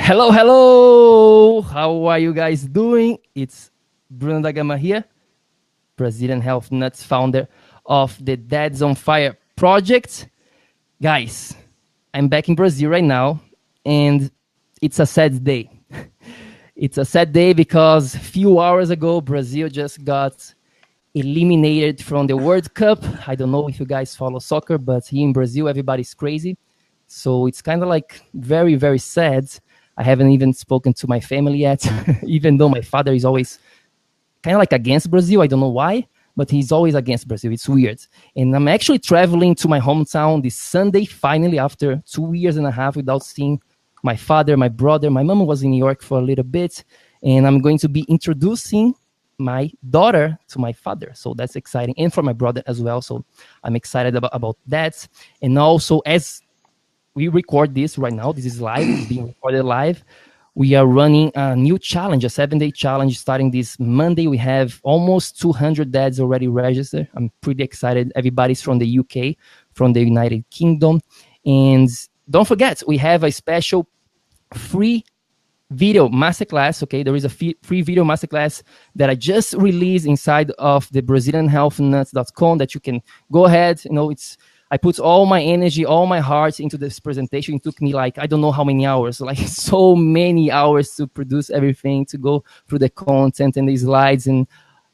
Hello, hello. How are you guys doing? It's Bruno da Gama here, Brazilian Health Nuts founder of the Dads on Fire project. Guys, I'm back in Brazil right now, and it's a sad day. It's a sad day because a few hours ago, Brazil just got eliminated from the World Cup. I don't know if you guys follow soccer, but here in Brazil, everybody's crazy. So it's kind of like very, very sad. I haven't even spoken to my family yet, even though my father is always kind of like against Brazil. I don't know why, but he's always against Brazil. It's weird. And I'm actually traveling to my hometown this Sunday, finally, after 2 years and a half without seeing my father, my brother. My mom was in New York for a little bit, and I'm going to be introducing my daughter to my father. So that's exciting. And for my brother as well. So I'm excited about that. And also, as we record this right now, this is live, it's being recorded live. We are running a new challenge, a 7-day challenge starting this Monday. We have almost 200 dads already registered. I'm pretty excited. Everybody's from the UK, from the United Kingdom. And don't forget, we have a special free video masterclass. Okay, there is a free video masterclass that I just released inside of the BrazilianHealthNuts.com that you can go ahead. I put all my energy, all my heart into this presentation. It took me like, I don't know how many hours, like so many hours to produce everything, to go through the content and the slides. And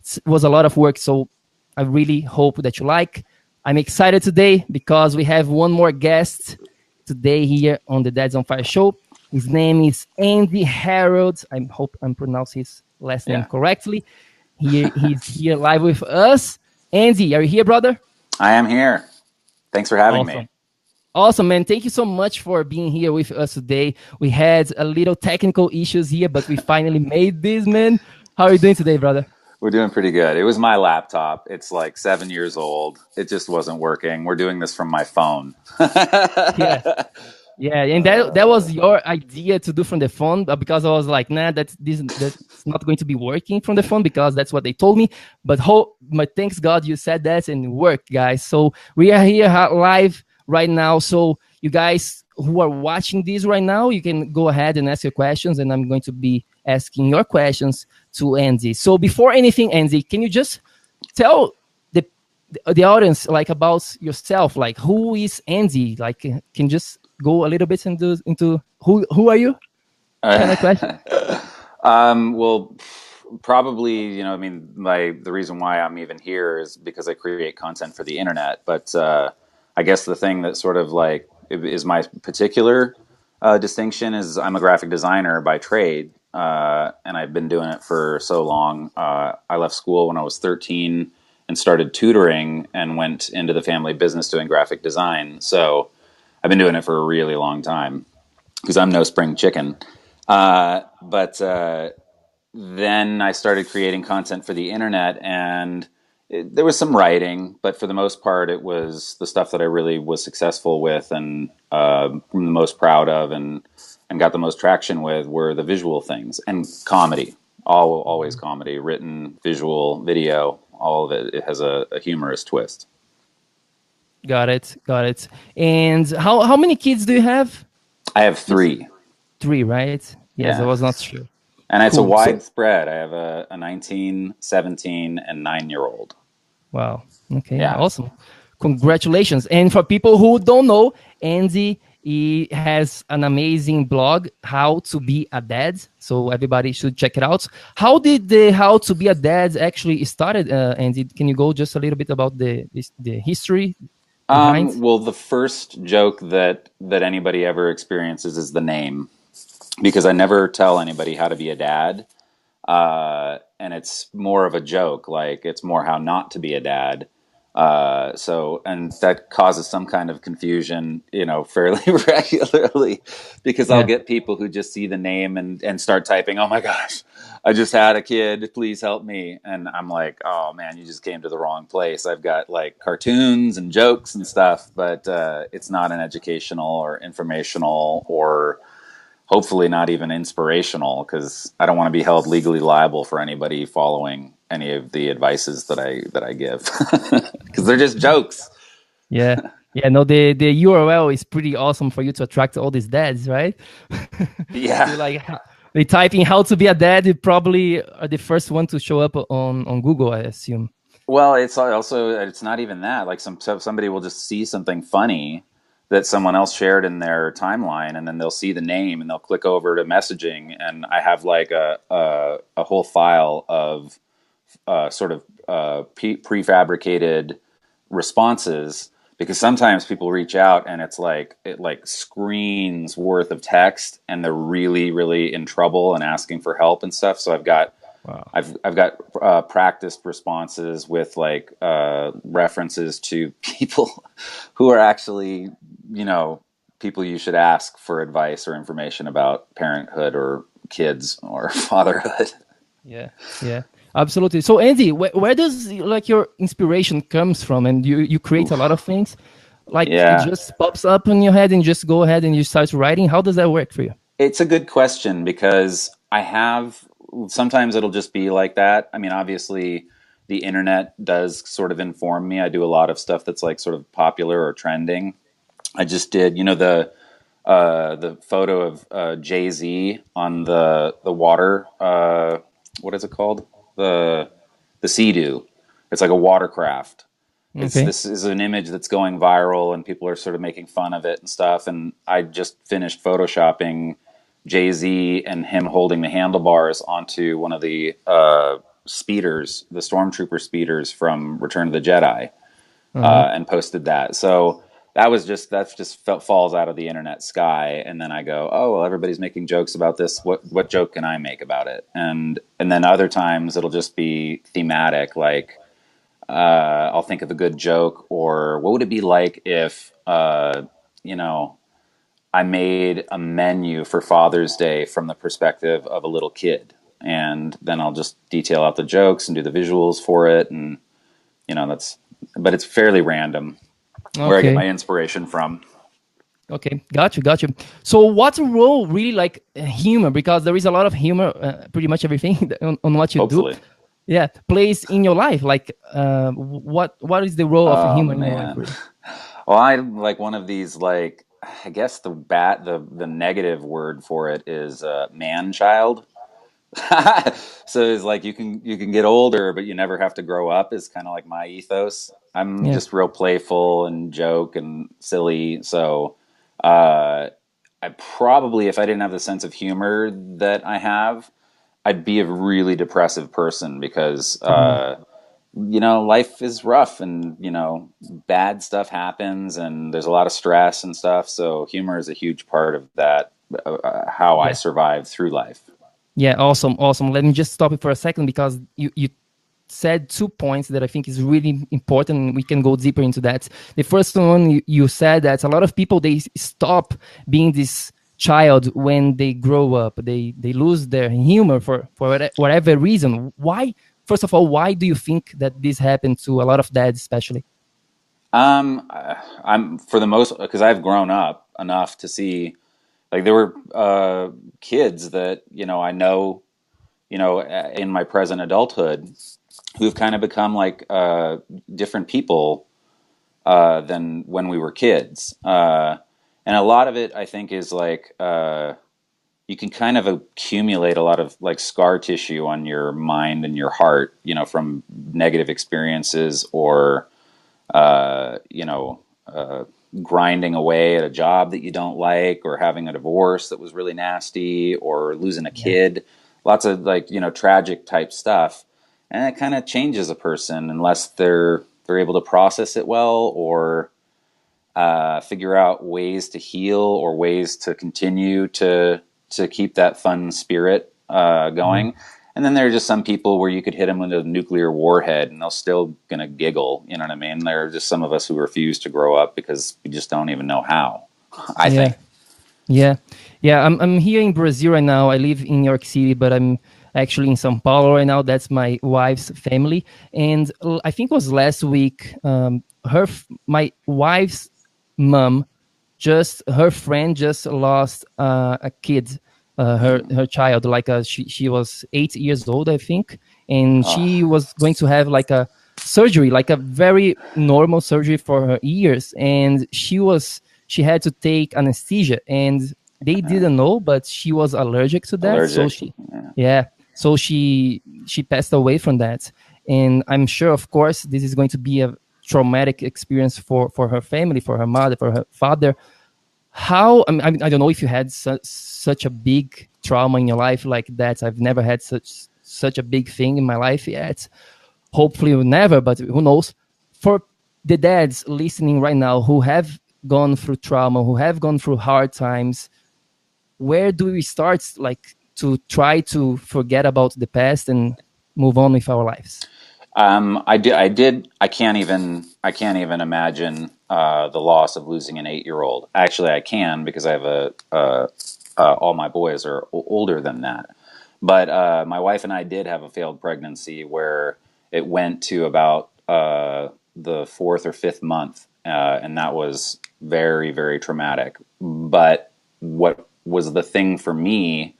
it was a lot of work. So I really hope that you like. I'm excited today because we have one more guest today here on the Dads on Fire show. His name is Andy Herald. I hope I'm pronouncing his last name correctly. He's here live with us. Andy, are you here, brother? I am here. Thanks for having me. Awesome, man. Thank you so much for being here with us today. We had a little technical issues here, but we finally made this, man. How are you doing today, brother? We're doing pretty good. It was my laptop. It's like 7 years old. It just wasn't working. We're doing this from my phone. Yeah. Yeah, and that was your idea to do from the phone, but because I was like, nah, that's not going to be working from the phone because that's what they told me. But thanks God you said that and it worked, guys. So we are here live right now. So you guys who are watching this right now, you can go ahead and ask your questions, and I'm going to be asking your questions to Andy. So before anything, Andy, can you just tell the audience like about yourself, like who is Andy? Like, can you just go a little bit into who are you? Kind of question. Well, probably, the reason why I'm even here is because I create content for the internet. But I guess the thing that sort of like is my particular distinction is I'm a graphic designer by trade, and I've been doing it for so long. I left school when I was 13 and started tutoring and went into the family business doing graphic design. So I've been doing it for a really long time because I'm no spring chicken. But then I started creating content for the internet, and there was some writing, but for the most part, it was the stuff that I really was successful with and the most proud of and got the most traction with were the visual things and comedy. Always comedy, written, visual, video. All of it has a humorous twist. Got it. And how many kids do you have? I have 3. 3, right? Yes, I was not sure. And it's cool. A wide spread. I have a 19, 17, and 9-year-old. Wow. Okay. Yeah. Awesome. Congratulations. And for people who don't know, Andy, he has an amazing blog, How to Be a Dad. So everybody should check it out. How did the How to Be a Dad actually started, Andy? Can you go just a little bit about the history behind? Well, the first joke that anybody ever experiences is the name, because I never tell anybody how to be a dad. And it's more of a joke, like it's more how not to be a dad. And that causes some kind of confusion, fairly regularly, because I'll get people who just see the name and start typing, "Oh my gosh, I just had a kid, please help me." And I'm like, "Oh man, you just came to the wrong place. I've got like cartoons and jokes and stuff, but it's not an educational or informational or hopefully not even inspirational, because I don't want to be held legally liable for anybody following any of the advices that I give, because they're just jokes." Yeah. Yeah, no, the URL is pretty awesome for you to attract all these dads, right? Yeah. They like they type in how to be a dad. You probably are the first one to show up on Google, I assume. Well, it's also it's not even that. Like somebody will just see something funny that someone else shared in their timeline, and then they'll see the name and they'll click over to messaging, and I have like a whole file of sort of prefabricated responses, because sometimes people reach out and it's like it like screens worth of text and they're really in trouble and asking for help and stuff. So Wow. I've got practiced responses with like references to people who are actually, you know, people you should ask for advice or information about parenthood or kids or fatherhood. Yeah, yeah, absolutely. So, Andy, where does like your inspiration comes from? And you create a lot of Oof. things, like it Yeah, just pops up in your head and just go ahead and you start writing. How does that work for you? it's a good question because I have sometimes it'll just be like that. I mean, obviously, the internet does sort of inform me. I do a lot of stuff that's like sort of popular or trending. I just did, you know, the photo of Jay-Z on the water. What is it called? The the Sea-Doo. It's like a watercraft. It's Okay. This is an image that's going viral and people are sort of making fun of it and stuff. And I just finished photoshopping Jay-Z and him holding the handlebars onto one of the speeders, the stormtrooper speeders from Return of the Jedi, Uh-huh. and posted that. So that's just falls out of the internet sky, and then I go, oh well, everybody's making jokes about this. What joke can I make about it? And then other times it'll just be thematic, like I'll think of a good joke, or what would it be like if you know I made a menu for Father's Day from the perspective of a little kid, and then I'll just detail out the jokes and do the visuals for it, and that's, but it's fairly random where I get Okay. my inspiration from. Okay. Got you. So, what's a role really like humor? Because there is a lot of humor, pretty much everything on what you do. Hopefully. Yeah, plays in your life. Like, what is the role of Oh humor in your life, man. really? Well, I'm like one of these, like, I guess the negative word for it is man child. So it's like you can get older, but you never have to grow up. Is kind of like my ethos. I'm Yeah. just real playful and joke and silly. So uh, I probably, if I didn't have the sense of humor that I have, I'd be a really depressive person because Mhm. life is rough, and bad stuff happens, and there's a lot of stress and stuff. So humor is a huge part of that. How I Yeah. survive through life. Yeah, awesome. Let me just stop it for a second because you said 2 points that I think is really important. And we can go deeper into that. The first one, you said that a lot of people they stop being this child when they grow up. They lose their humor for whatever reason. Why? First of all, why do you think that this happened to a lot of dads, especially? I'm for the most, because I've grown up enough to see, like, there were kids that I know, in my present adulthood, who've kind of become like different people than when we were kids. And a lot of it, I think, is like you can kind of accumulate a lot of like scar tissue on your mind and your heart, from negative experiences, or uh, you know, uh, grinding away at a job that you don't like, or having a divorce that was really nasty, or losing a Yeah. kid. Lots of, like, tragic type stuff, and it kind of changes a person unless they're able to process it well, or figure out ways to heal, or ways to continue to keep that fun spirit Mhm. going. And then there are just some people where you could hit them with a nuclear warhead and they're still gonna giggle. You know what I mean? There are just some of us who refuse to grow up because we just don't even know how. I Yeah. think. Yeah, yeah. I'm here in Brazil right now. I live in New York City, but I'm actually in São Paulo right now. That's my wife's family, and I think it was last week. My wife's mom, just her friend, just lost a kid, her child. Like she was 8 years old, I think, and she Oh, was going to have like surgery, like a very normal surgery for her ears, and she had to take anesthesia, and they didn't know, but she was allergic to that, so Allergic. she, Yeah. yeah, so she passed away from that. And I'm sure, of course, this is going to be a traumatic experience for her family, for her mother, for her father. How, I don't know if you had such a big trauma in your life like that. I've never had such a big thing in my life yet. Hopefully never, but who knows. For the dads listening right now who have gone through trauma, who have gone through hard times, where do we start, like, to try to forget about the past and move on with our lives? I did. I did. I can't even. I can't even imagine the loss of losing an 8-year-old. Actually, I can because I have all my boys are older than that. But my wife and I did have a failed pregnancy where it went to about the fourth or fifth month, and that was very, very traumatic. But what was the thing for me,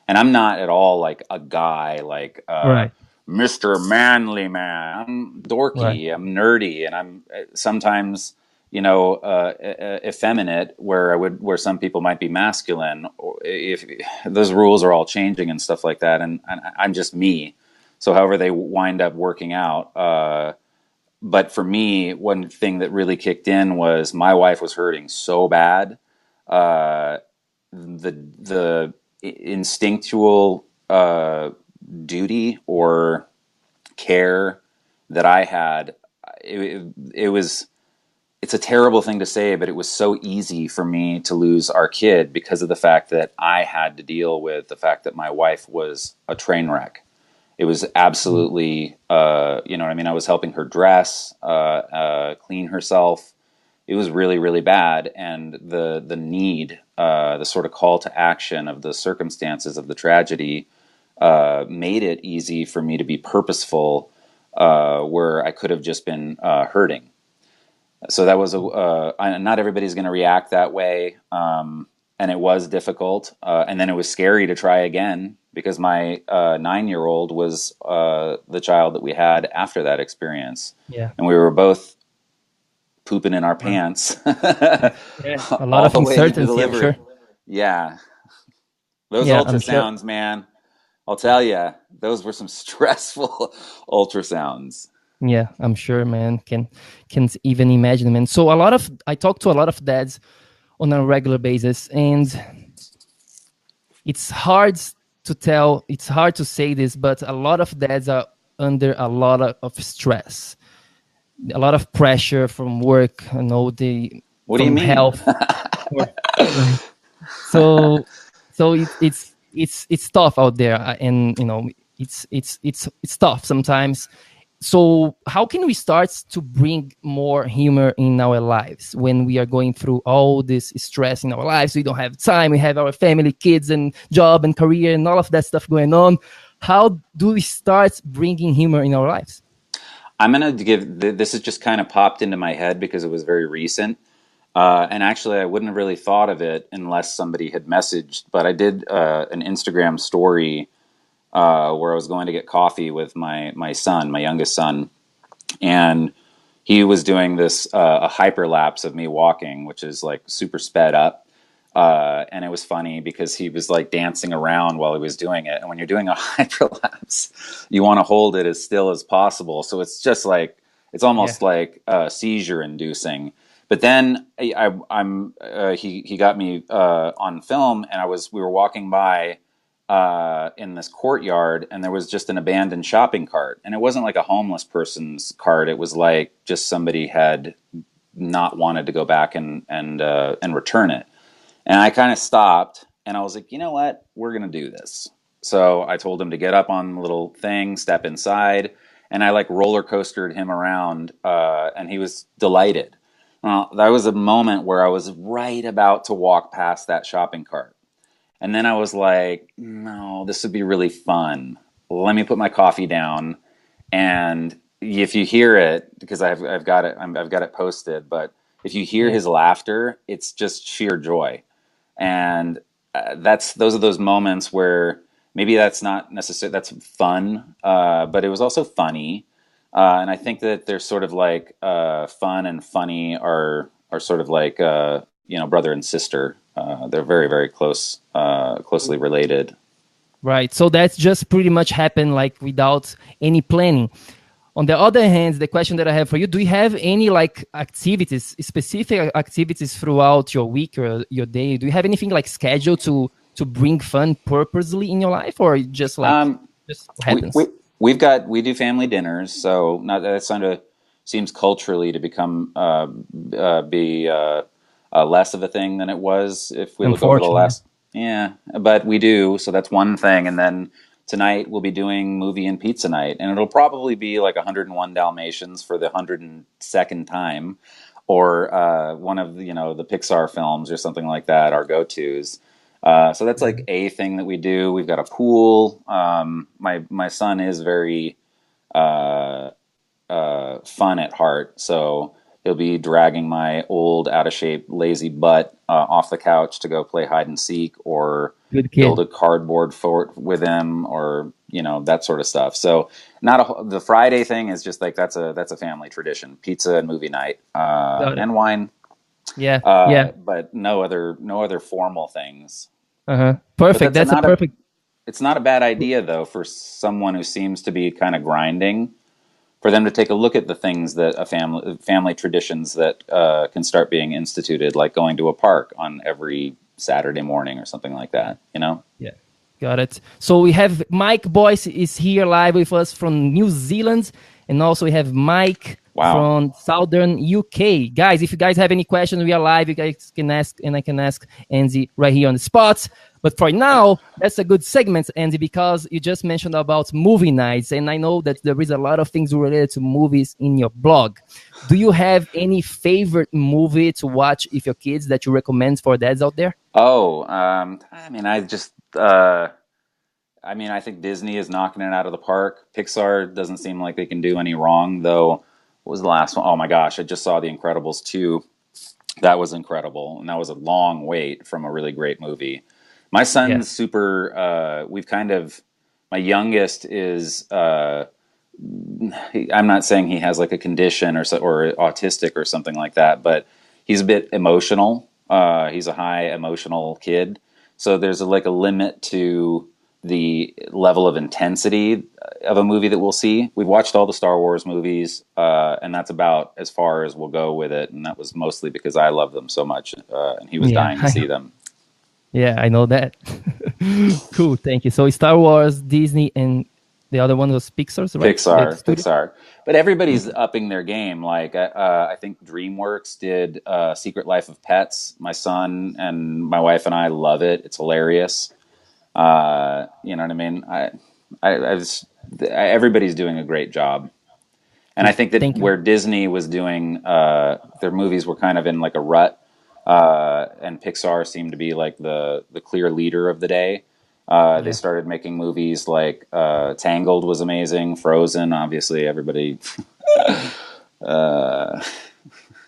and I'm not at all like a guy like Right, Mr. Manly Man. I'm right. dorky, I'm nerdy, and I'm sometimes, effeminate where some people might be masculine. Or if those rules are all changing and stuff like that, and I'm just me. So however they wind up working out. But for me, one thing that really kicked in was my wife was hurting so bad. Uh, the instinctual duty or care that I had, it was, it's a terrible thing to say, but it was so easy for me to lose our kid because of the fact that I had to deal with the fact that my wife was a train wreck. It was Mm. absolutely, you know what I mean? I was helping her dress, clean herself. It was really, really bad. And the need, the sort of call to action of the circumstances of the tragedy made it easy for me to be purposeful where I could have just been hurting. So that was not everybody's going to react that way, and it was difficult. And then it was scary to try again because my 9-year-old was the child that we had after that experience, Yeah, and we were both pooping in our right. pants Yeah, a lot all of the way to uncertainty, I'm delivery. sure. Yeah, those Yeah, I'm sure. ultrasounds, man. I'll tell you, those were some stressful ultrasounds. Yeah, I'm sure, man. Can't even imagine, man. So I talk to a lot of dads on a regular basis, and it's hard to tell. It's hard to say this, but a lot of dads are under a lot of stress, a lot of pressure from work. You know, What do you from mean? health. Right. So it's tough out there, and it's tough sometimes. So how can we start to bring more humor in our lives when we are going through all this stress in our lives? We don't have time, we have our family, kids, and job and career and all of that stuff going on. How do we start bringing humor in our lives? I'm gonna give this is just kind of popped into my head because it was very recent. And actually, I wouldn't have really thought of it unless somebody had messaged. But I did an Instagram story where I was going to get coffee with my son, my youngest son, and he was doing this a hyperlapse of me walking, which is like super sped up. And it was funny because he was like dancing around while he was doing it. And when you're doing a hyperlapse, you want to hold it as still as possible. So it's just like it's Yeah, almost like seizure inducing. But then I'm he got me on film, and we were walking by in this courtyard, and there was just an abandoned shopping cart, and it wasn't like a homeless person's cart. It was like just somebody had not wanted to go back and return it. And I kind of stopped and I was like, you know what? We're going to do this. So I told him to get up on the little thing, step inside, and I like roller coastered him around, and he was delighted. Well, that was a moment where I was right about to walk past that shopping cart. And then I was like, no, this would be really fun. Let me put my coffee down. And if you hear it, because I've got it, I've got it posted, but if you hear yeah, his laughter, it's just sheer joy. And those are those moments where maybe that's not necessarily that's fun, but it was also funny. And I think that they're sort of like fun and funny are sort of like brother and sister. They're very very closely related. Right. So that's just pretty much happened like without any planning. On the other hand, the question that I have for you, do you have any like activities, specific activities throughout your week or your day? Do you have anything like scheduled to bring fun purposely in your life, or just like Um, just we we happens? we do family dinners, so not that kind of seems culturally to become be less of a thing than it was if we look over the Unfortunately. last. Yeah, but we do, so that's one thing. And then tonight we'll be doing movie and pizza night, and it'll probably be like 101 Dalmatians for the 102nd time, or one of the Pixar films or something like that, our go-tos. So that's like a thing that we do. We've got a pool. My son is very uh, fun at heart, so he'll be dragging my old, out of shape, lazy butt off the couch to go play hide and seek, or Good build kid. a cardboard fort with him, or that sort of stuff. So the Friday thing is just like that's a family tradition: pizza and movie night, Got it. and wine, Yeah. Yeah. but no other formal things. But Perfect. that's That's a not a perfect. it's not a bad idea though for someone who seems to be kind of grinding, for them to take a look at the things that a family traditions that can start being instituted, like going to a park on every Saturday morning or something like that. Yeah. Got it. So we have Mike Boyce is here live with us from New Zealand, and also we have Mike Wow. from Southern UK. Guys, if you guys have any questions, we are live. You guys can ask, and I can ask Andy right here on the spot. But for now, that's a good segment, Andy, because you just mentioned about movie nights, and I know that there is a lot of things related to movies in your blog. Do you have any favorite movie to watch with your kids that you recommend for dads out there? Oh, I think Disney is knocking it out of the park. Pixar doesn't seem like they can do any wrong, though. What was the last one? Oh my gosh, I just saw The Incredibles 2. That was incredible, and that was a long wait from a really great movie. My Yeah. son's super. We've kind of. My youngest is. I'm not saying he has like a condition or autistic or something like that, but he's a bit emotional. He's a high emotional kid, so there's like a limit to the level of intensity of a movie that we'll see. We've watched all the Star Wars movies, and that's about as far as we'll go with it. And that was mostly because I love them so much, and he was Yeah. dying to see them. Yeah, I know that. Cool, thank you. So Star Wars, Disney, and the other one was Pixar's, right? The studio. Pixar. But everybody's Okay. upping their game. Like I think DreamWorks did Secret Life of Pets. My son and my wife and I love it. It's hilarious. You know what I mean? I was, everybody's doing a great job. And I Cool. think that Thank you. where Disney was doing their movies were kind of in like a rut, and Pixar seemed to be like the clear leader of the day. They Yeah. started making movies like Tangled was amazing, Frozen. Obviously, everybody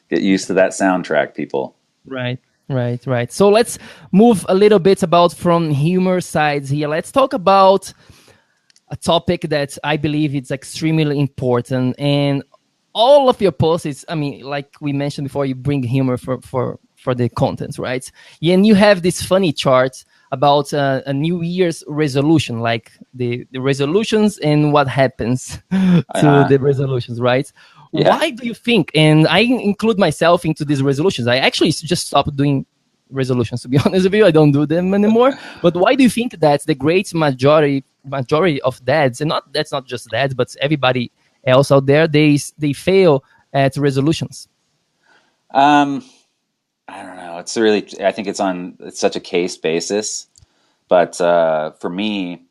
get used to that soundtrack, people. Right. Right. Right. So let's move a little bit about from humor sides here. Let's talk about a topic that I believe is extremely important. And all of your posts, I mean, like we mentioned before, you bring humor for the content, right? Yeah, and you have this funny chart about a New Year's resolution, like the resolutions and what happens to Uh, the resolutions, right? yeah. Why do you think? And I include myself into these resolutions. I actually just stopped doing resolutions, to be honest with you. I don't do them anymore. But why do you think that the great majority of dads, and not that's not just dads, but everybody else out there, they fail at resolutions? Um, I don't know. It's really. I think it's such a case basis. But for me,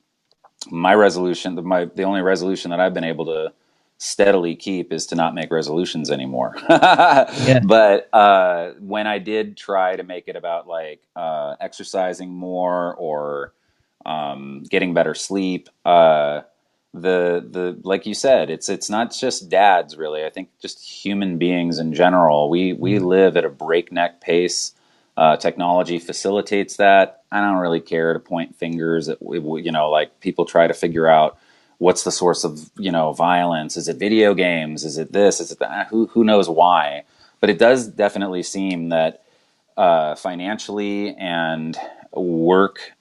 the only resolution that I've been able to steadily keep is to not make resolutions anymore. Yeah, But when I did try to make it about like exercising more, or getting better sleep, the like you said, it's not just dads really. I think just human beings in general. We live at a breakneck pace. Technology facilitates that. I don't really care to point fingers at, like people try to figure out what's the source of, violence? Is it video games? Is it this? Is it that? Who knows why? But it does definitely seem that financially and work,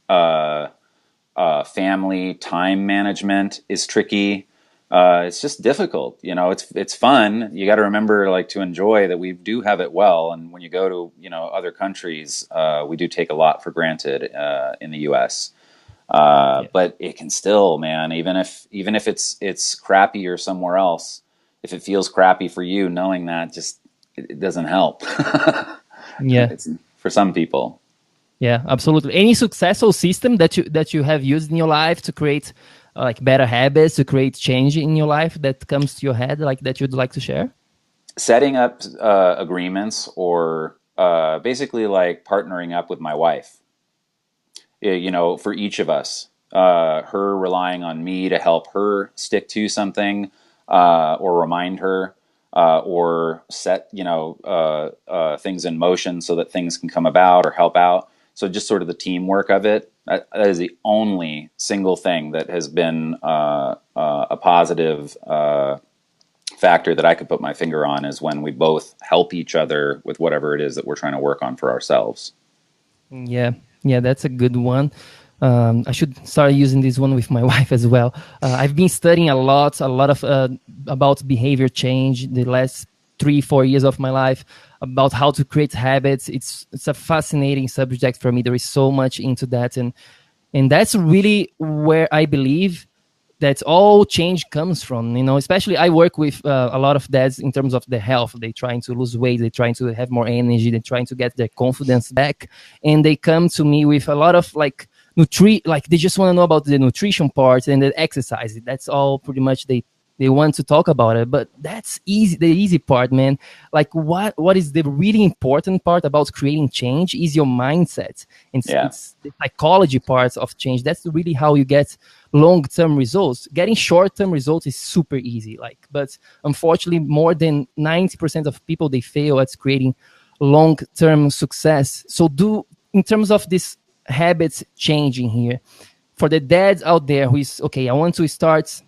family time management is tricky. It's just difficult. It's fun. You got to remember, like, to enjoy that we do have it well. And when you go to, other countries, we do take a lot for granted in the U.S. Yeah. But it can still, man, even if it's crappier somewhere else, if it feels crappy for you, knowing that just it doesn't help. Yeah. It's for some people. Yeah, absolutely. Any successful system that you have used in your life to create like better habits, to create change in your life that comes to your head, like that you'd like to share? Setting up agreements, or basically like partnering up with my wife, for each of us, her relying on me to help her stick to something, or remind her, or set, things in motion so that things can come about or help out. So just sort of the teamwork of it. That is the only single thing that has been a positive factor that I could put my finger on, is when we both help each other with whatever it is that we're trying to work on for ourselves. Yeah, yeah, that's a good one. I should start using this one with my wife as well. I've been studying a lot of about behavior change the last 3-4 years of my life, about how to create habits. It's a fascinating subject for me. There is so much into that, and that's really where I believe that all change comes from. Especially I work with a lot of dads in terms of their health. They're trying to lose weight, they're trying to have more energy, they're trying to get their confidence back, and they come to me with a lot of like like they just want to know about the nutrition part and the exercise. That's all pretty much they want to talk about it. But that's easy, the easy part, man. Like what is the really important part about creating change is your mindset. Yeah. It's the psychology parts of change. That's really how you get long-term results. Getting short-term results is super easy, but unfortunately more than 90% of people, they fail at creating long-term success. So in terms of this habits changing here, for the dads out there who is okay, I want to start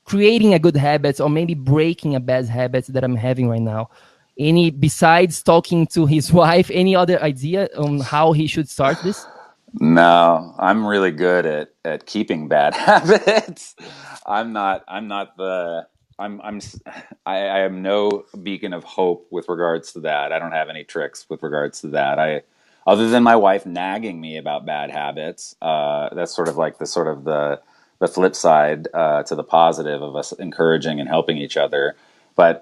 creating a good habit, or maybe breaking a bad habit that I'm having right now, any, besides talking to his wife, any other idea on how he should start this? No, I'm really good at keeping bad habits. I'm not the I'm s- I am no beacon of hope with regards to that. I don't have any tricks with regards to that. Other than my wife nagging me about bad habits, that's sort of like the flip side to the positive of us encouraging and helping each other. But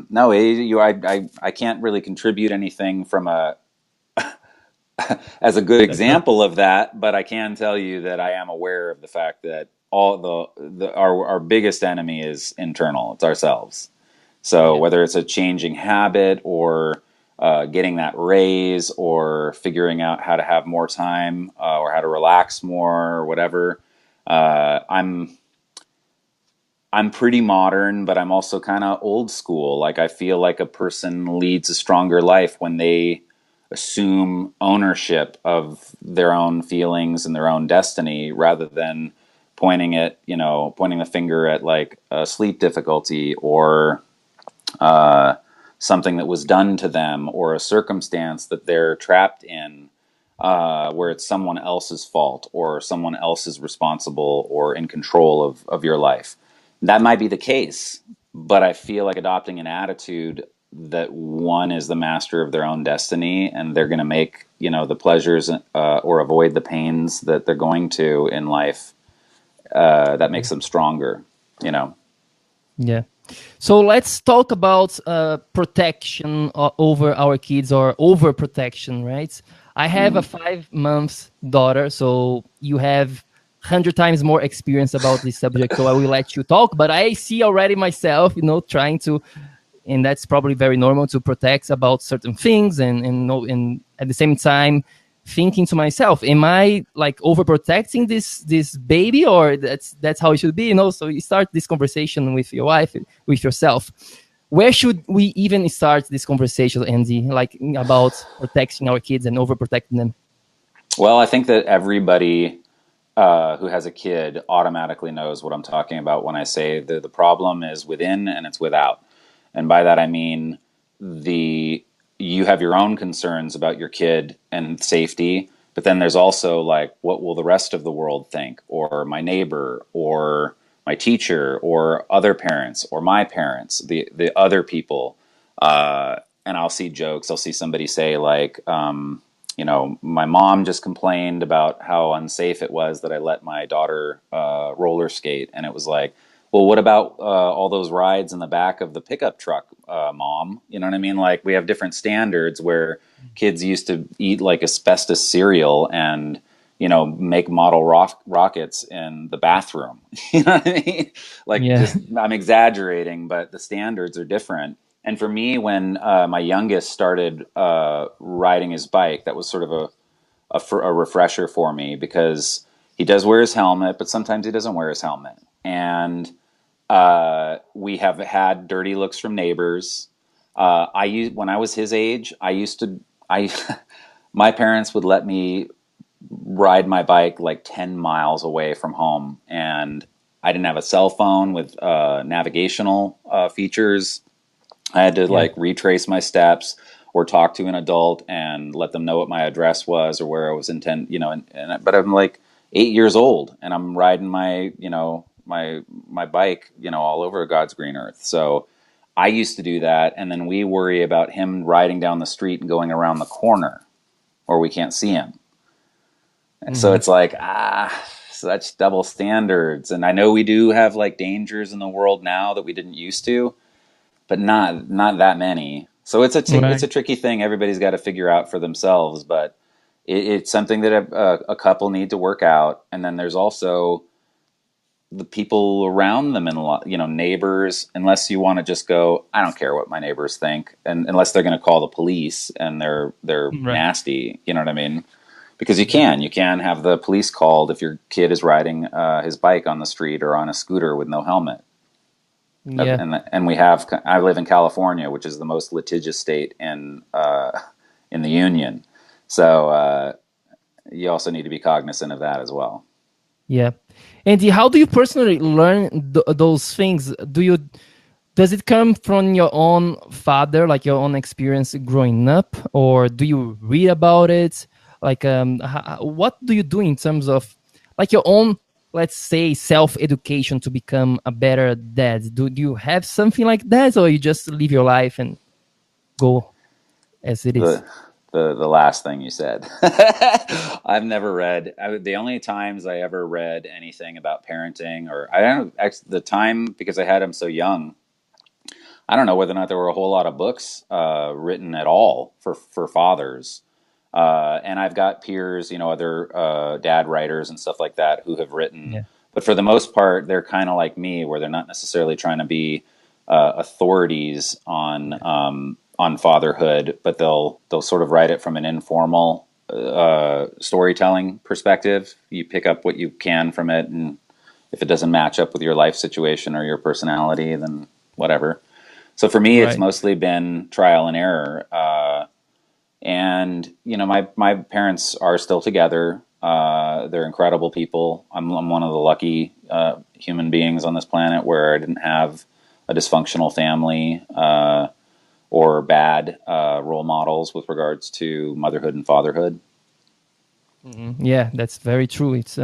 no, I can't really contribute anything from a as a good That's not. example of that, but I can tell you that I am aware of the fact that our biggest enemy is internal. It's ourselves. So Yeah. whether it's a changing habit, or getting that raise, or figuring out how to have more time, or how to relax more, or whatever, I'm pretty modern, but I'm also kind of old school. Like, I feel like a person leads a stronger life when they assume ownership of their own feelings and their own destiny, rather than pointing the finger at, like, sleep difficulty, or something that was done to them, or a circumstance that they're trapped in, where it's someone else's fault, or someone else is responsible or in control of your life. That might be the case, but I feel like adopting an attitude that one is the master of their own destiny, and they're going to make, the pleasures, or avoid the pains that they're going to in life, that makes them stronger, you know. Yeah. So let's talk about protection over our kids, or overprotection, right? I have a Mm. 5 month daughter, so you have 100 times more experience about this subject. So I will let you talk, but I see already myself, trying to, and that's probably very normal, to protect about certain things, and at the same time thinking to myself, am I like overprotecting this baby, or that's how it should be? So you start this conversation with your wife, with yourself. Where should we even start this conversation, Andy, like about protecting our kids and overprotecting them? Well, I think that everybody who has a kid automatically knows what I'm talking about when I say the problem is within and it's without. And by that I mean the you have your own concerns about your kid and safety, but then there's also like what will the rest of the world think, or my neighbor, or my teacher, or other parents, or my parents, the other people. And I'll see jokes. I'll see somebody say like, my mom just complained about how unsafe it was that I let my daughter roller skate, and it was like, well, what about all those rides in the back of the pickup truck, mom? You know what I mean? Like we have different standards where kids used to eat like asbestos cereal and make model rockets in the bathroom. You know what I mean? Like Yeah. just I'm exaggerating, but the standards are different. And for me, when my youngest started riding his bike, that was sort of a refresher for me because he does wear his helmet, but sometimes he doesn't wear his helmet. And we have had dirty looks from neighbors. When I was his age, I my parents would let me ride my bike like 10 miles away from home, and I didn't have a cell phone with navigational features. I had to Yeah. like retrace my steps or talk to an adult and let them know what my address was or where I was but I'm like 8 years old and I'm riding my bike, all over God's green earth. So I used to do that. And then we worry about him riding down the street and going around the corner or we can't see him. So Hmm. it's like, such double standards. And I know we do have like dangers in the world now that we didn't used to, but not that many. So it's Right. a tricky thing. Everybody's got to figure out for themselves, but it's something that a couple need to work out. And then there's also the people around them and a lot, neighbors. Unless you want to just go, I don't care what my neighbors think, and unless they're going to call the police and they're Right. nasty, you know what I mean? Because Yeah. you can have the police called if your kid is riding his bike on the street or on a scooter with no helmet. Yeah. And I live in California, which is the most litigious state in the union. So you also need to be cognizant of that as well. Yeah. And how do you personally learn those things? Does it come from your own father, like your own experience growing up, or do you read about it? Like, what do you do in terms of like your own, let's say, self education to become a better dad? Do you have something like that, or you just live your life and go as it is? The the last thing you said, I've never read. The only times I ever read anything about parenting, or I don't know, the time because I had him so young. I don't know whether or not there were a whole lot of books written at all for fathers. And I've got peers, other dad writers and stuff like that who have written. Yeah. But for the most part, they're kind of like me, where they're not necessarily trying to be authorities Yeah. on fatherhood, but they'll sort of write it from an informal storytelling perspective. You pick up what you can from it, and if it doesn't match up with your life situation or your personality, then whatever. So for me, it's Right. mostly been trial and error. And my parents are still together. They're incredible people. I'm one of the lucky human beings on this planet where I didn't have a dysfunctional family or bad role models with regards to motherhood and fatherhood. Yeah, that's very true. It's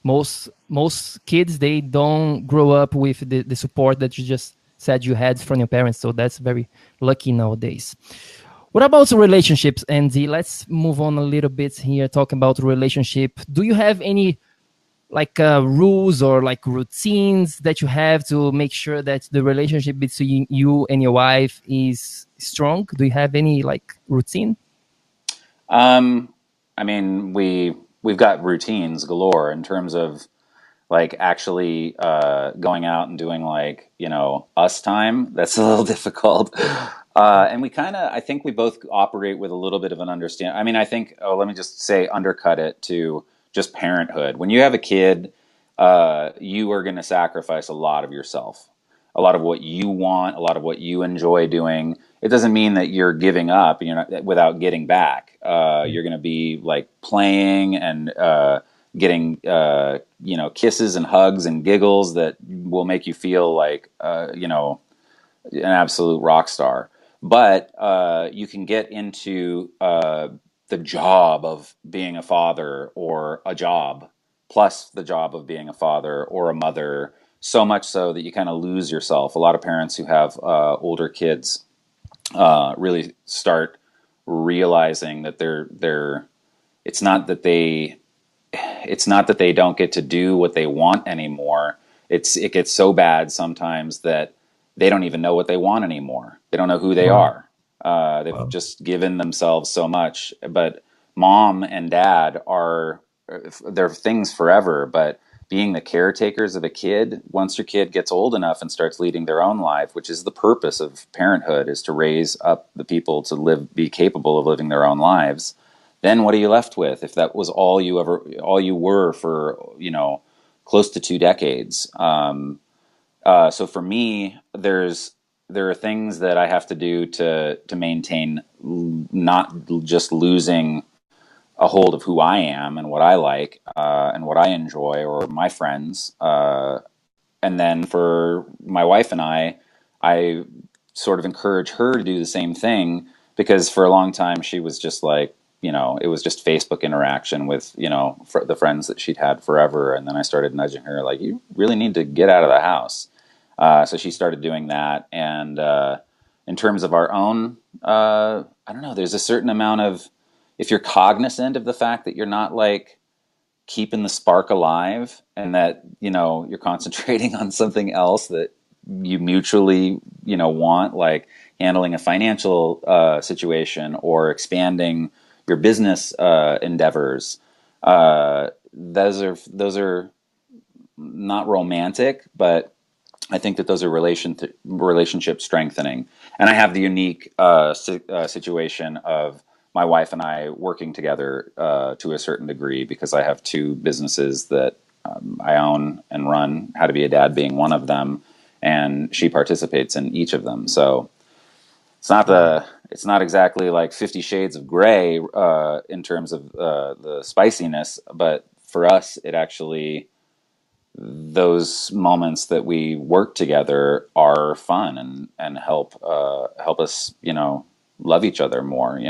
most kids, they don't grow up with the support that you just said you had from your parents. So that's very lucky nowadays. What about relationships, Andy? Let's move on a little bit here, talk about relationship. Do you have any like rules or like routines that you have to make sure that the relationship between you and your wife is strong? Do you have any like routine? Um, I mean, we've got routines galore in terms of like actually going out and doing like us time. That's a little difficult. And we kind of, I think we both operate with a little bit of an understand. I mean, I think, let me just say, undercut it to just parenthood. When you have a kid, you are going to sacrifice a lot of yourself, a lot of what you want, a lot of what you enjoy doing. It doesn't mean that you're giving up and you're not without getting back. Yeah. You're going to be like playing and getting kisses and hugs and giggles that will make you feel like an absolute rock star. But you can get into the job of being a father, or a job plus the job of being a father or a mother, so much so that you kind of lose yourself. A lot of parents who have older kids really start realizing that they're it's not that they it's not that they don't get to do what they want anymore. It gets so bad sometimes that they don't even know what they want anymore. They don't know who they Wow. are. They've Wow. just given themselves so much. But mom and dad are they're things forever. But being the caretakers of a kid, once your kid gets old enough and starts leading their own life, which is the purpose of parenthood, is to raise up the people to be capable of living their own lives. Then what are you left with if that was all you were for close to 2 decades? So for me, there are things that I have to do to maintain not just losing a hold of who I am and what I like and what I enjoy, or my friends. And then for my wife and I sort of encourage her to do the same thing, because for a long time she was just like, it was just Facebook interaction with, the friends that she'd had forever. And then I started nudging her, like, you really need to get out of the house. So she started doing that. And in terms of our own, I don't know, there's a certain amount of, if you're cognizant of the fact that you're not like keeping the spark alive, and that you're concentrating on something else that you mutually want, like handling a financial situation or expanding your business endeavors. Those are not romantic, but I think that those are relationship strengthening. And I have the unique situation of my wife and I working together to a certain degree, because I have two businesses that I own and run, How to Be a Dad being one of them, and she participates in each of them. So Wow. it's not exactly like 50 Shades of Gray in terms of the spiciness, but for us, it actually, those moments that we work together are fun and help us love each other more.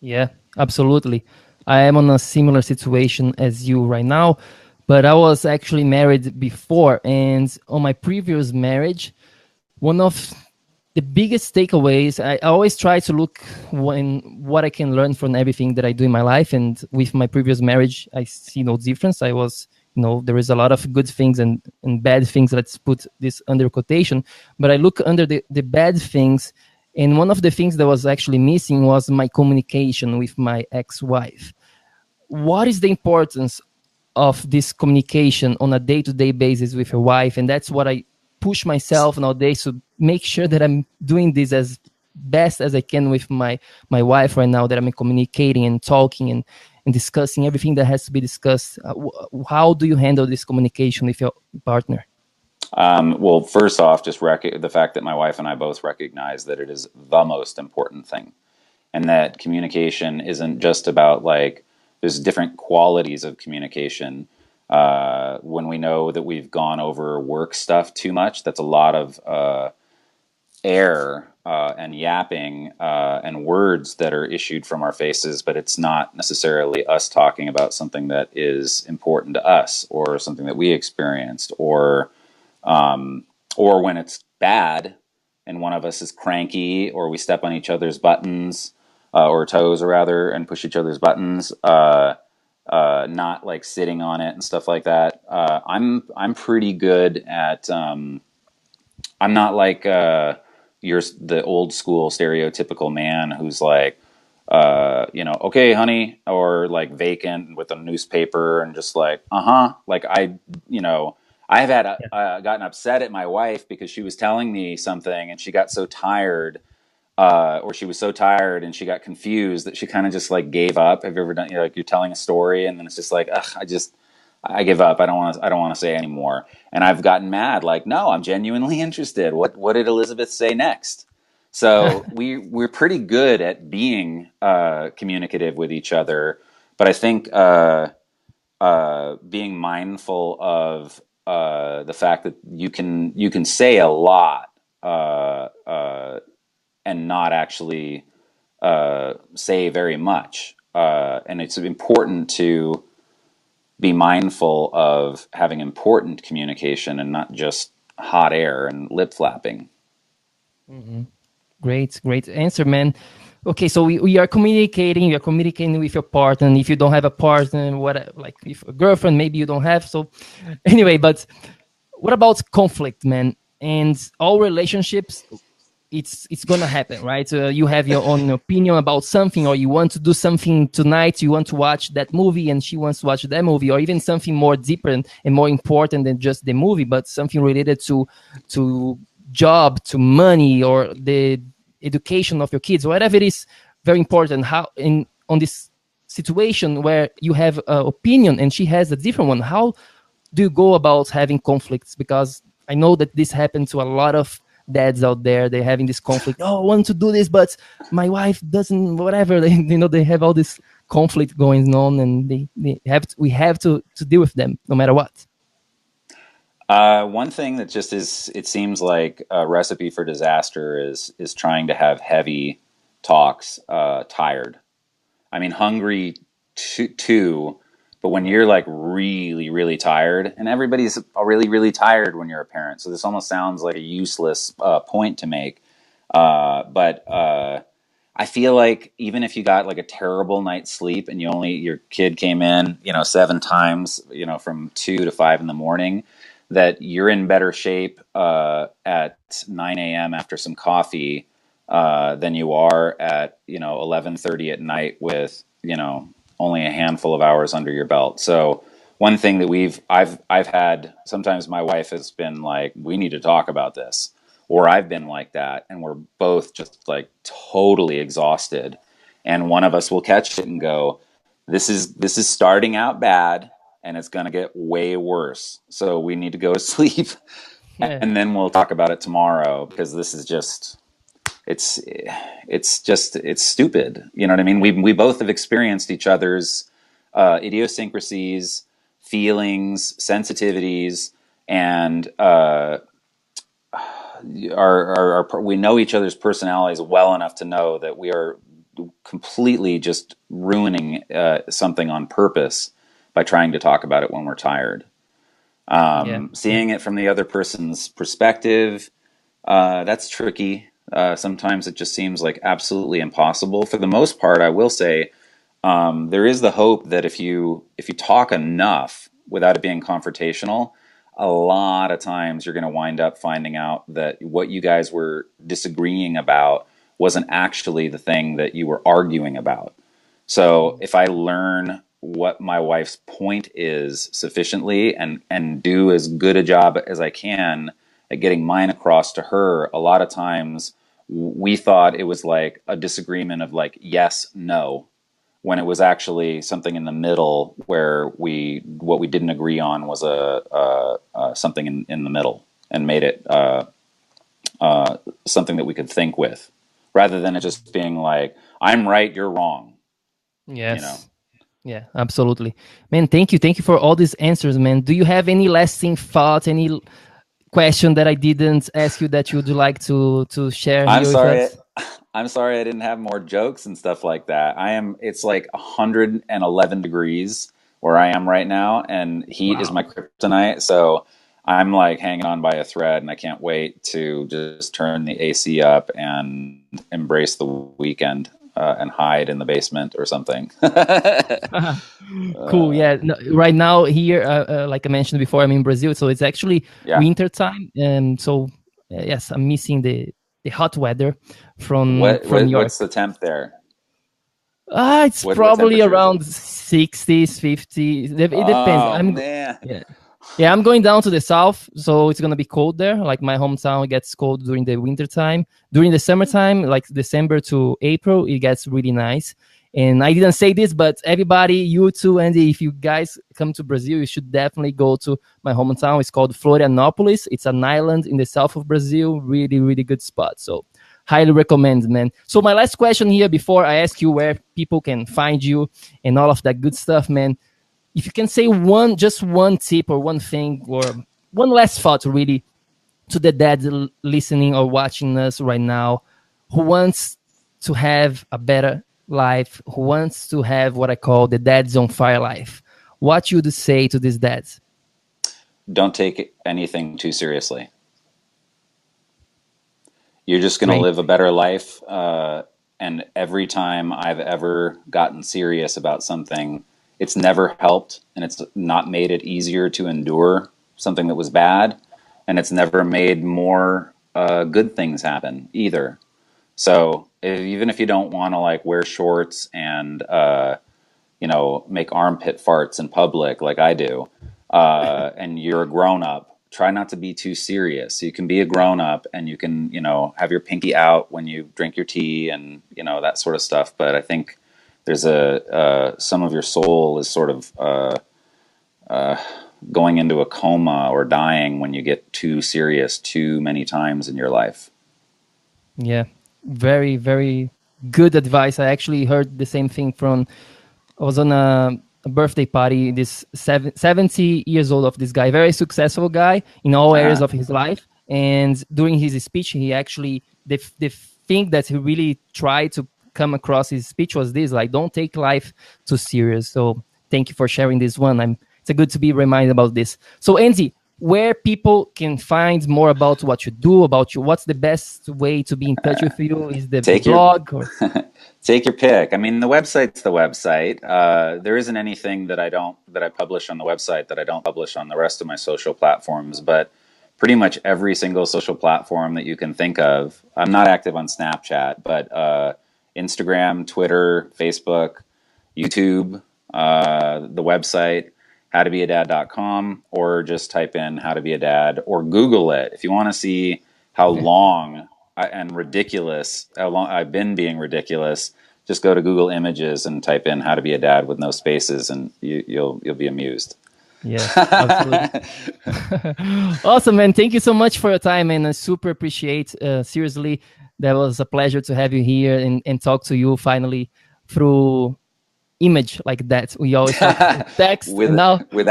Yeah, absolutely. I am on a similar situation as you right now, but I was actually married before. And on my previous marriage, one of the biggest takeaways, I always try to look when what I can learn from everything that I do in my life. And with my previous marriage, I see no difference. I was, there is a lot of good things and bad things. Let's put this under quotation. But I look under the bad things. And one of the things that was actually missing was my communication with my ex-wife. What is the importance of this communication on a day-to-day basis with your wife? And that's what I push myself nowadays to make sure that I'm doing this as best as I can with my wife right now, that I'm communicating and talking and discussing everything that has to be discussed. How do you handle this communication with your partner? Well, first off, just the fact that my wife and I both recognize that it is the most important thing, and that communication isn't just about, like, there's different qualities of communication. When we know that we've gone over work stuff too much, that's a lot of air and yapping and words that are issued from our faces, but it's not necessarily us talking about something that is important to us, or something that we experienced, or when it's bad and one of us is cranky, or we step on each other's buttons or toes, or rather, and push each other's buttons. Not like sitting on it and stuff like that. I'm pretty good at. I'm not like you're the old school stereotypical man who's like, okay, honey, or like vacant with a newspaper and just like, like I've gotten upset at my wife because she was telling me something and she got so tired, or she was so tired and she got confused that she kind of just like gave up. Have you ever done, like, you're telling a story and then it's just like, ugh, I give up. I don't want to say anymore. And I've gotten mad, like, no, I'm genuinely interested. What did Elizabeth say next? So we're pretty good at being communicative with each other, but I think being mindful of the fact that you can say a lot and not actually say very much. And it's important to be mindful of having important communication and not just hot air and lip flapping. Great answer, man. Okay, so we are communicating. You are communicating with your partner. And if you don't have a partner, what like if a girlfriend, maybe you don't have. So anyway, but what about conflict, man? And all relationships, it's gonna happen, right? You have your own opinion about something, or you want to do something tonight. You want to watch that movie, and she wants to watch that movie, or even something more deeper and more important than just the movie, but something related to job, to money, or the education of your kids, whatever it is. Very important. How in on this situation where you have an opinion and she has a different one, how do you go about having conflicts? Because I know that this happened to a lot of dads out there. They're having this conflict. Oh, I want to do this, but my wife doesn't. Whatever. They have all this conflict going on, and we have to deal with them no matter what. One thing that just is, it seems like a recipe for disaster is trying to have heavy talks, tired. I mean, hungry too, but when you're like really, really tired, and everybody's really, really tired when you're a parent. So this almost sounds like a useless point to make. But I feel like even if you got like a terrible night's sleep and your kid came in, 7 times, from 2 to 5 in the morning, that you're in better shape at 9 a.m. after some coffee than you are at 11:30 at night with only a handful of hours under your belt. So one thing that I've had, sometimes my wife has been like, we need to talk about this, or I've been like that, and we're both just like totally exhausted, and one of us will catch it and go, this is starting out bad, and it's going to get way worse, so we need to go to sleep. Yeah. And then we'll talk about it tomorrow, because this is just it's stupid. You know what I mean? We both have experienced each other's idiosyncrasies, feelings, sensitivities, and we know each other's personalities well enough to know that we are completely just ruining something on purpose by trying to talk about it when we're tired. Yeah. Seeing it from the other person's perspective, that's tricky. Sometimes it just seems like absolutely impossible. For the most part, I will say, there is the hope that if you talk enough without it being confrontational, a lot of times you're going to wind up finding out that what you guys were disagreeing about wasn't actually the thing that you were arguing about. So if I learn what my wife's point is sufficiently, and do as good a job as I can at getting mine across to her, a lot of times we thought it was like a disagreement of like yes, no, when it was actually something in the middle, where what we didn't agree on was something in the middle, and made it something that we could think with, rather than it just being like, I'm right, you're wrong. You know. Yes. Yeah, absolutely. Man, thank you for all these answers, man. Do you have any lasting thought, any question that I didn't ask you that you would like to share I'm here with sorry. us? I'm sorry I didn't have more jokes and stuff like that. It's like 111 degrees where I am right now, and heat is Wow. my kryptonite. So I'm like hanging on by a thread, and I can't wait to just turn the AC up and embrace the weekend, and hide in the basement or something. Cool. Yeah. No, right now here, like I mentioned before, I'm in Brazil, so it's actually Yeah. winter time, and so yes, I'm missing the hot weather from York. What's the temp there? It's What probably temperature is it? around 60s, 50s. It depends. Oh man. Yeah. Yeah, I'm going down to the south, so it's gonna be cold there. Like my hometown, it gets cold during the winter time. During the summertime, like December to April, it gets really nice. And I didn't say this, but everybody, you too, Andy, if you guys come to Brazil, you should definitely go to my hometown. It's called Florianópolis. It's an island in the south of Brazil. Really, really good spot. So highly recommend, man. So my last question here before I ask you where people can find you and all of that good stuff, man. if you can say just one tip or one thing or one last thought, really, to the dad listening or watching us right now, who wants to have a better life, who wants to have what I call the dads on fire life, what you would say to these dads? Don't take anything too seriously. You're just going to Great. live a better life. And every time I've ever gotten serious about something, it's never helped, and it's not made it easier to endure something that was bad, and it's never made more good things happen either. So even if you don't want to like wear shorts and make armpit farts in public like I do, and you're a grown up, try not to be too serious. You can be a grown up and you can, have your pinky out when you drink your tea and, that sort of stuff. But I think there's some of your soul is sort of going into a coma or dying when you get too serious too many times in your life. Yeah, very, very good advice. I actually heard the same thing from, I was on a birthday party, this 70 years old of this guy, very successful guy in all areas Ah, of his life. And during his speech, he actually, the thing that he really tried to come across his speech was this, like, don't take life too serious. So thank you for sharing this one. It's a good to be reminded about this. So Andy, where people can find more about what you do, about you, what's the best way to be in touch with you? Is the take your blog or? Take your pick. I mean, the website's the website. There isn't anything that I publish on the website that I don't publish on the rest of my social platforms, but pretty much every single social platform that you can think of. I'm not active on Snapchat, but Instagram, Twitter, Facebook, YouTube, the website, howtobeadad.com, or just type in how to be a dad or Google it if you want to see how long and ridiculous how long I've been being ridiculous. Just go to Google Images and type in how to be a dad with no spaces, and you'll be amused. Yes, absolutely. Awesome, man. Thank you so much for your time, and I super appreciate. Seriously, that was a pleasure to have you here and talk to you finally through image like that. We always talk through text, and with now with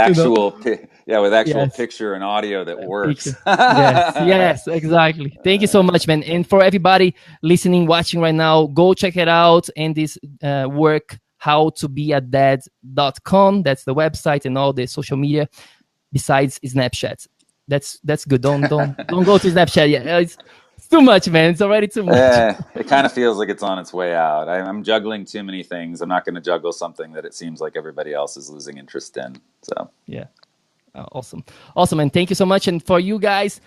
you know, actual yes, picture and audio that works. picture. Yes, yes, exactly. Thank you so much, man. And for everybody listening, watching right now, go check it out. And this work, howtobeadad.com. That's the website and all the social media besides Snapchat. That's good. Don't go to Snapchat yet. It's too much, man. It's already too much. It kind of feels like it's on its way out. I'm juggling too many things. I'm not going to juggle something that it seems like everybody else is losing interest in. So Yeah. Awesome. Awesome. And thank you so much. And for you guys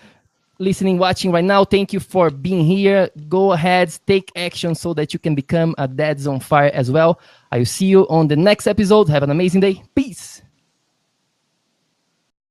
listening, watching right now, thank you for being here. Go ahead, take action so that you can become a Dads on Fire as well. I will see you on the next episode. Have an amazing day. Peace.